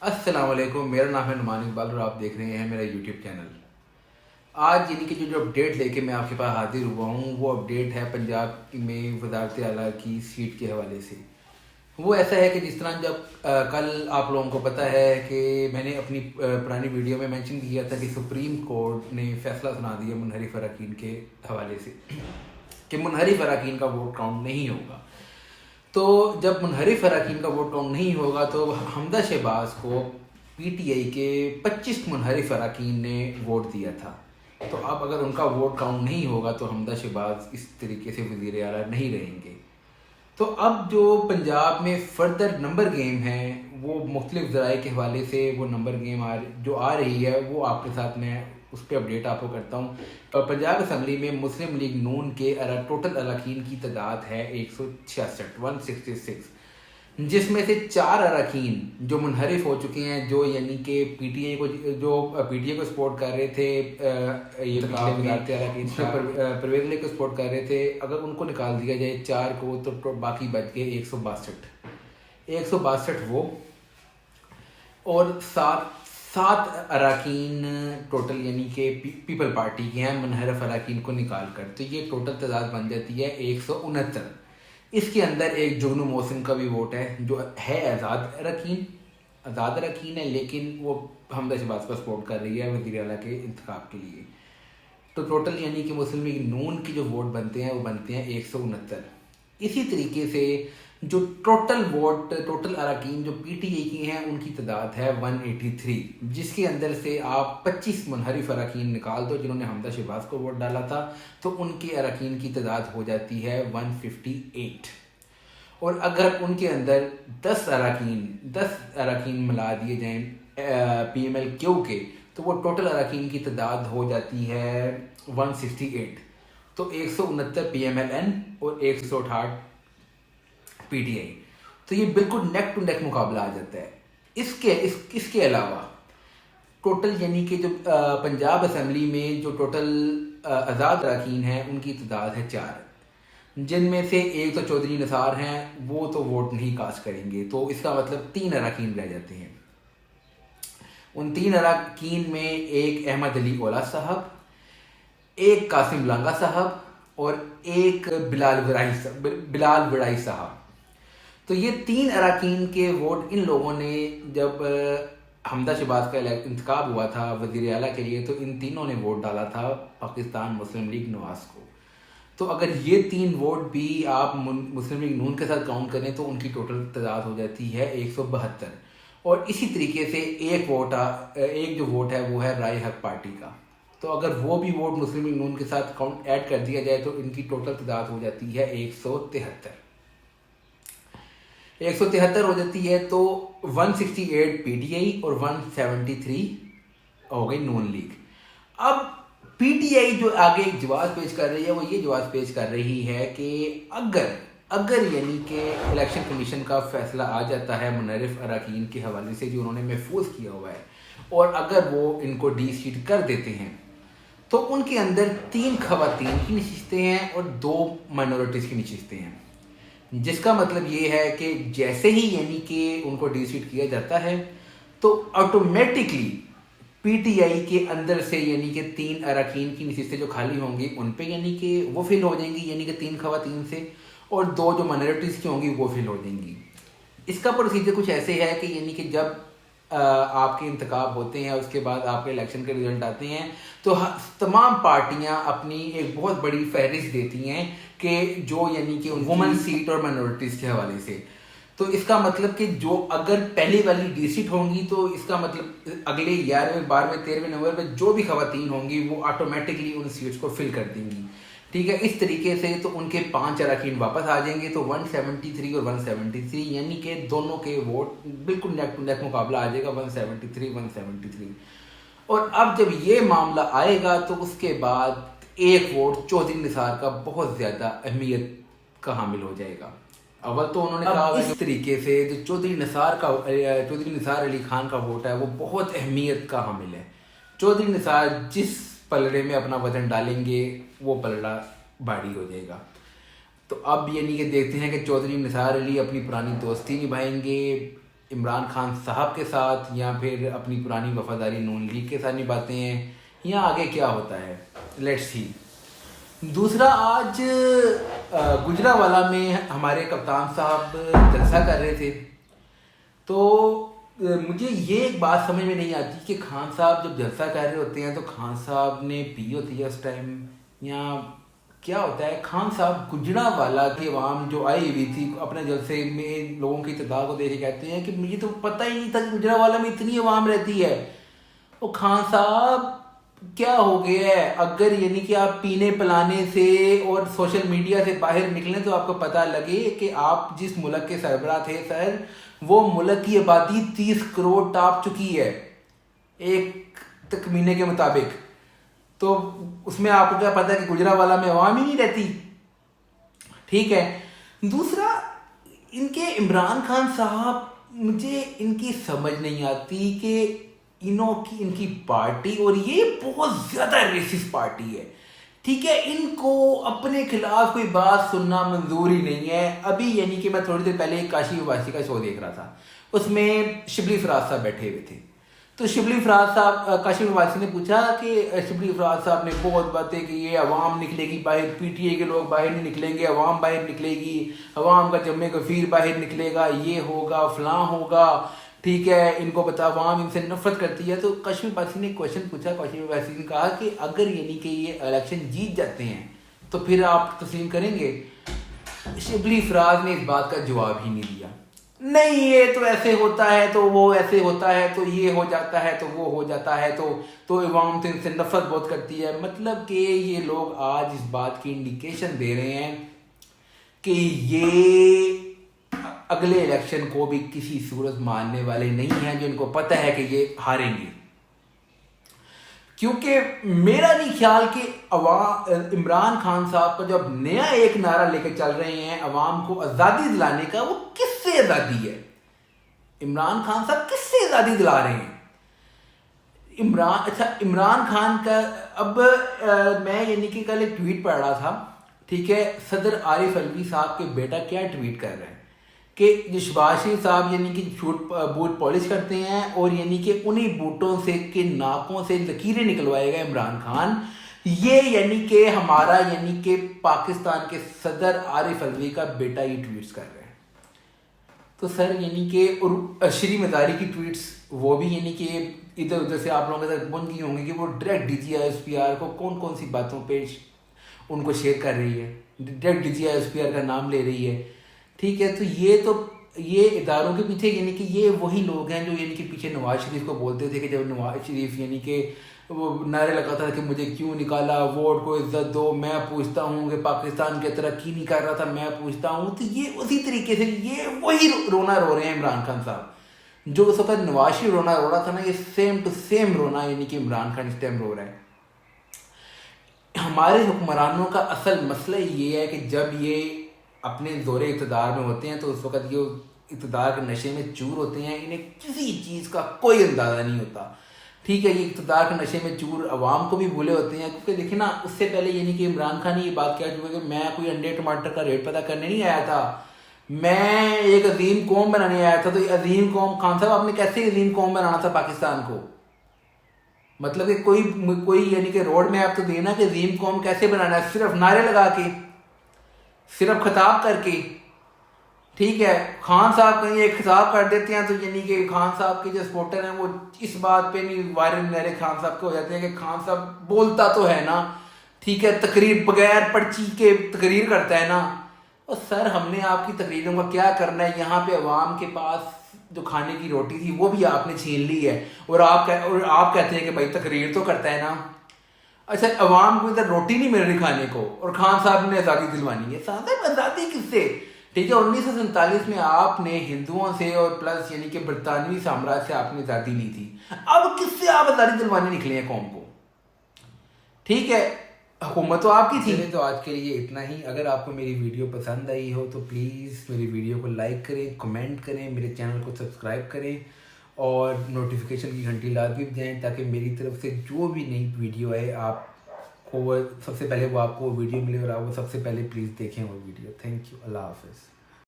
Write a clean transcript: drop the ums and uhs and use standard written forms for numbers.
السلام علیکم، میرا نام ہے نعمان اقبال اور آپ دیکھ رہے ہیں میرا یوٹیوب چینل۔ آج یعنی کہ جو اپڈیٹ لے کے میں آپ کے پاس حاضر ہوا ہوں وہ اپڈیٹ ہے پنجاب میں وزارت اعلیٰ کی سیٹ کے حوالے سے۔ وہ ایسا ہے کہ جس طرح جب کل آپ لوگوں کو پتہ ہے کہ میں نے اپنی پرانی ویڈیو میں مینشن کیا تھا کہ سپریم کورٹ نے فیصلہ سنا دیا منحرف اراکین کے حوالے سے کہ منحرف اراکین کا ووٹ کاؤنٹ نہیں ہوگا۔ تو جب منحرف اراکین کا ووٹ کاؤنٹ نہیں ہوگا تو حمدہ شہباز کو پی ٹی آئی کے 25 منحرف اراکین نے ووٹ دیا تھا۔ تو اب اگر ان کا ووٹ کاؤنٹ نہیں ہوگا تو حمدہ شہباز اس طریقے سے وزیر اعلیٰ نہیں رہیں گے۔ تو اب جو پنجاب میں فردر نمبر گیم ہے وہ مختلف ذرائع کے حوالے سے وہ نمبر گیم جو آ رہی ہے وہ آپ کے ساتھ میں اس پہ اپڈیٹ آپ کو کرتا ہوں۔ پنجاب اسمبلی میں مسلم لیگ نون کے ٹوٹل اراکین کی تعداد ہے 166، جس میں سے 4 اراکین جو منحرف ہو چکے ہیں، جو یعنی کہ پی ٹی آئی کو سپورٹ کر رہے تھے، پرویز علی کو سپورٹ کر رہے تھے۔ اگر ان کو نکال دیا جائے 4 کو تو باقی بچ گئے 162 وہ، اور 7 اراکین ٹوٹل یعنی کہ پیپل پارٹی کے ہیں منحرف اراکین کو نکال کر، تو یہ ٹوٹل تعداد بن جاتی ہے 169۔ اس کے اندر ایک جگنو محسن کا بھی ووٹ ہے جو ہے آزاد اراکین ہے، لیکن وہ حمدہ شہباز کو سپورٹ کر رہی ہے وزیر اعلیٰ کے انتخاب کے لیے۔ تو ٹوٹل یعنی کہ مسلم لیگ نون کی جو ووٹ بنتے ہیں وہ بنتے ہیں 169۔ اسی طریقے سے جو ٹوٹل اراکین جو پی ٹی آئی کی ہیں ان کی تعداد ہے 183، جس کے اندر سے آپ 25 منحرف اراکین نکال دو جنہوں نے حمدہ شہباز کو ووٹ ڈالا تھا، تو ان کے اراکین کی تعداد ہو جاتی ہے 158۔ اور اگر ان کے اندر 10 اراکین ملا دیے جائیں پی ایم ایل کیو کے، تو وہ ٹوٹل اراکین کی تعداد ہو جاتی ہے 168۔ تو 169 پی ایم ایل این اور 168 پی ٹی آئی، تو یہ بالکل نیک ٹو نیک مقابلہ آ جاتا ہے۔ اس کے علاوہ ٹوٹل یعنی کہ جو پنجاب اسمبلی میں جو ٹوٹل آزاد اراکین ہیں ان کی تعداد ہے 4، جن میں سے ایک تو چودھری نثار ہیں، وہ تو ووٹ نہیں کاسٹ کریں گے، تو اس کا مطلب 3 اراکین رہ جاتے ہیں۔ ان 3 اراکین میں ایک احمد علی اولا صاحب، ایک قاسم لانگا صاحب اور ایک بلال وڑائی صاحب۔ تو یہ 3 اراکین کے ووٹ ان لوگوں نے جب حمدہ شہباز کا انتخاب ہوا تھا وزیر اعلیٰ کے لیے، تو ان تینوں نے ووٹ ڈالا تھا پاکستان مسلم لیگ نواز کو۔ تو اگر یہ 3 ووٹ بھی آپ مسلم لیگ نون کے ساتھ کاؤنٹ کریں تو ان کی ٹوٹل تعداد ہو جاتی ہے 172۔ اور اسی طریقے سے ایک جو ووٹ ہے وہ ہے رائے حق پارٹی کا، تو اگر وہ بھی ووٹ مسلم لیگ نون کے ساتھ کاؤنٹ ایڈ کر دیا جائے تو ان کی ٹوٹل تعداد ہو جاتی ہے 173 ہو جاتی ہے۔ تو 168 پی ٹی آئی اور 173 ہو گئی نون لیگ۔ اب پی ٹی آئی جو آگے ایک جواز پیش کر رہی ہے وہ یہ جواز پیش کر رہی ہے کہ اگر یعنی کہ الیکشن کمیشن کا فیصلہ آ جاتا ہے منحرف اراکین کے حوالے سے جو انہوں نے محفوظ کیا ہوا ہے، اور اگر وہ ان کو ڈی سیٹ کر دیتے ہیں، تو ان کے اندر 3 خواتین کی نشستیں ہیں اور 2 مائنورٹیز کی نشستیں ہیں، جس کا مطلب یہ ہے کہ جیسے ہی یعنی کہ ان کو ڈی سیٹ کیا جاتا ہے تو آٹومیٹکلی پی ٹی آئی کے اندر سے یعنی کہ 3 اراکین کی نشستیں جو خالی ہوں گی ان پہ یعنی کہ وہ فل ہو جائیں گی، یعنی کہ 3 خواتین سے، اور 2 جو مائنورٹیز کی ہوں گی وہ فل ہو جائیں گی۔ اس کا پروسیجر کچھ ایسے ہے کہ یعنی کہ جب آپ کے انتخاب ہوتے ہیں، اس کے بعد آپ کے الیکشن کے رزلٹ آتے ہیں، تو تمام پارٹیاں اپنی ایک بہت بڑی فہرست دیتی ہیں کہ جو یعنی کہ وومن سیٹ اور مائنورٹیز کے حوالے سے۔ تو اس کا مطلب کہ جو اگر پہلی والی ڈی سیٹ ہوں گی تو اس کا مطلب اگلے 11ویں 12ویں 13ویں نومبر میں جو بھی خواتین ہوں گی وہ آٹومیٹکلی ان سیٹس کو فل کر دیں گی، ٹھیک ہے۔ اس طریقے سے تو ان کے 5 اراکین واپس آ جائیں گے، تو 173 اور 173 یعنی کہ دونوں کے ووٹ بالکل نیک ٹو نیک مقابلہ آ جائے گا 173۔ اور اب جب یہ معاملہ آئے گا تو اس کے بعد ایک ووٹ چودھری نثار کا بہت زیادہ اہمیت کا حامل ہو جائے گا۔ اول تو انہوں نے کہا اس طریقے سے جو چودھری نثار علی خان کا ووٹ ہے وہ بہت اہمیت کا حامل ہے۔ چودھری نثار جس پلڑے میں اپنا وزن ڈالیں گے وہ پلڑا بھاری ہو جائے گا۔ تو اب یعنی کہ دیکھتے ہیں کہ چودھری نثار علی اپنی پرانی دوستی نبھائیں گے عمران خان صاحب کے ساتھ یا پھر اپنی پرانی وفاداری نون لیگ کے ساتھ نبھاتے ہیں یا آگے کیا ہوتا ہے. Let's see. دوسرا, آج گجرانوالہ میں ہمارے کپتان صاحب جلسہ کر رہے تھے, تو مجھے یہ ایک بات سمجھ میں نہیں آتی کہ خان صاحب جب جلسہ کر رہے ہوتے ہیں تو خان صاحب نے پی ہوتی ہے اس ٹائم یا کیا ہوتا ہے. خان صاحب گجرانوالہ کی عوام جو آئی ہوئی تھی اپنے جلسے میں لوگوں کی تعداد کو دیکھ کے کہتے ہیں کہ مجھے تو پتہ ہی نہیں تھا کہ گجرانوالہ میں اتنی عوام رہتی ہے. وہ خان صاحب کیا ہو گیا ہے؟ اگر یعنی کہ آپ پینے پلانے سے اور سوشل میڈیا سے باہر نکلیں تو آپ کو پتہ لگے کہ آپ جس ملک کے سربراہ تھے سر, وہ ملک کی آبادی 30 کروڑ ٹاپ چکی ہے ایک تخمینے کے مطابق. تو اس میں آپ کو کیا پتہ ہے کہ گجرانوالہ میں عوام ہی نہیں رہتی. ٹھیک ہے. دوسرا, ان کے عمران خان صاحب, مجھے ان کی سمجھ نہیں آتی کہ ان کی پارٹی, اور یہ بہت زیادہ ریسسٹ پارٹی ہے. ٹھیک ہے, ان کو اپنے خلاف کوئی بات سننا منظور ہی نہیں ہے. ابھی یعنی کہ میں تھوڑی دیر پہلے کاشی وباسی کا شو دیکھ رہا تھا, اس میں شبلی فراز صاحب بیٹھے ہوئے تھے. تو شبلی فراز صاحب, کاشی وباسی نے پوچھا کہ شبلی فراز صاحب نے بہت باتیں کہ یہ عوام نکلے گی باہر, پی ٹی اے کے لوگ باہر نہیں نکلیں گے, عوام باہر نکلے گی, عوام کا جمع کثیر باہر نکلے گا, یہ ہوگا فلاں ہوگا. ٹھیک ہے, ان کو بتا عوام ان سے نفرت کرتی ہے. تو کاشی وباسی نے کوشچن پوچھا, کاشی وباسی نے کہا کہ اگر یعنی کہ یہ الیکشن جیت جاتے ہیں تو پھر آپ تسلیم کریں گے؟ شبلی فراز نے اس بات کا جواب ہی نہیں دیا. نہیں, یہ تو ایسے ہوتا ہے تو وہ ایسے ہوتا ہے, تو یہ ہو جاتا ہے تو وہ ہو جاتا ہے, تو عوام تو ان سے نفرت بہت کرتی ہے. مطلب کہ یہ لوگ آج اس بات کی انڈیکیشن دے رہے ہیں کہ یہ اگلے الیکشن کو بھی کسی صورت ماننے والے نہیں ہیں, جو ان کو پتہ ہے کہ یہ ہاریں گے. کیونکہ میرا نہیں خیال کہ عمران خان صاحب کا جب نیا ایک نعرہ لے کے چل رہے ہیں عوام کو آزادی دلانے کا, وہ کس سے آزادی ہے؟ عمران خان صاحب کس سے آزادی دلا رہے ہیں؟ عمران خان کا, اب میں یعنی کہ کل ایک ٹویٹ پڑھ رہا تھا. ٹھیک ہے, صدر عارف علوی صاحب کے بیٹا کیا ٹویٹ کر رہے ہیں کہ جو شہباز شریف صاحب یعنی کہ بوٹ پالش کرتے ہیں اور یعنی کہ انہیں بوٹوں سے کے ناکوں سے لکیریں نکلوائے گا عمران خان. یہ یعنی کہ ہمارا یعنی کہ پاکستان کے صدر عارف علوی کا بیٹا یہ ٹویٹس کر رہے ہیں. تو سر یعنی کہ اور شری مزاری کی ٹویٹس وہ بھی یعنی کہ ادھر ادھر سے آپ لوگوں کے ساتھ بن گئی ہوں گی کہ وہ direct D G I S P R کو کون کون سی باتوں پہ ان کو شیئر کر رہی ہے, direct D G I S P R کا نام لے رہی ہے. ٹھیک ہے, تو یہ اداروں کے پیچھے یعنی کہ یہ وہی لوگ ہیں جو یعنی کہ پیچھے نواز شریف کو بولتے تھے کہ جب نواز شریف یعنی کہ وہ نعرے لگاتا تھا کہ مجھے کیوں نکالا, ووٹ کو عزت دو, میں پوچھتا ہوں کہ پاکستان کی ترقی نہیں کر رہا تھا, میں پوچھتا ہوں. تو یہ اسی طریقے سے یہ وہی رونا رو رہے ہیں عمران خان صاحب, جو اس وقت نواز شریف رونا رو رہا تھا نا, یہ سیم ٹو سیم رونا یعنی کہ عمران خان اس ٹائم رو رہا ہے. ہمارے حکمرانوں کا اصل مسئلہ یہ ہے کہ جب یہ اپنے زور اقتدار میں ہوتے ہیں تو اس وقت یہ اقتدار کے نشے میں چور ہوتے ہیں, انہیں کسی چیز کا کوئی اندازہ نہیں ہوتا. ٹھیک ہے, یہ اقتدار کے نشے میں چور عوام کو بھی بھولے ہوتے ہیں. کیونکہ دیکھیں نا, اس سے پہلے یعنی کہ عمران خان نے یہ بات کیا کہ میں کوئی انڈے ٹماٹر کا ریٹ پتہ کرنے نہیں آیا تھا, میں ایک عظیم قوم بنانے آیا تھا. تو یہ عظیم قوم, خان صاحب آپ نے کیسے عظیم قوم بنانا تھا پاکستان کو؟ مطلب کہ کوئی یعنی کہ روڈ میپ تو دینا کہ عظیم قوم کیسے بنانا ہے, صرف نعرے لگا کے, صرف خطاب کر کے. ٹھیک ہے, خان صاحب کہیں ایک خطاب کر دیتے ہیں تو یعنی کہ خان صاحب کے جو سپورٹر ہیں وہ اس بات پہ نہیں وائرل نعرے خان صاحب کے ہو جاتے ہیں کہ خان صاحب بولتا تو ہے نا. ٹھیک ہے, تقریر بغیر پرچی کے تقریر کرتا ہے نا. اور سر ہم نے آپ کی تقریروں کا کیا کرنا ہے؟ یہاں پہ عوام کے پاس جو کھانے کی روٹی تھی وہ بھی آپ نے چھین لی ہے, اور آپ کہتے ہیں کہ بھائی تقریر تو کرتا ہے نا. اچھا, عوام کو ادھر روٹی نہیں مل رہی کھانے کو اور خان صاحب نے آزادی دلوانی ہے. صاحب آزادی کس سے؟ ٹھیک ہے, 1947 میں آپ نے ہندوؤں سے اور پلس یعنی کہ برطانوی سامراج سے آپ نے آزادی لی تھی. اب کس سے آپ آزادی دلوانے نکلے ہیں قوم کو؟ ٹھیک ہے, حکومت تو آپ کی تھی. تو آج کے لیے اتنا ہی. اگر آپ کو میری ویڈیو پسند آئی ہو تو پلیز میری ویڈیو کو لائک کریں, کمنٹ کریں, میرے چینل کو سبسکرائب کریں اور نوٹیفیکیشن کی گھنٹی لازمی بھی جائیں تاکہ میری طرف سے جو بھی نئی ویڈیو ہے آپ کو سب سے پہلے وہ آپ کو ویڈیو ملے اور آپ وہ سب سے پہلے پلیز دیکھیں وہ ویڈیو. تھینک یو, اللہ حافظ.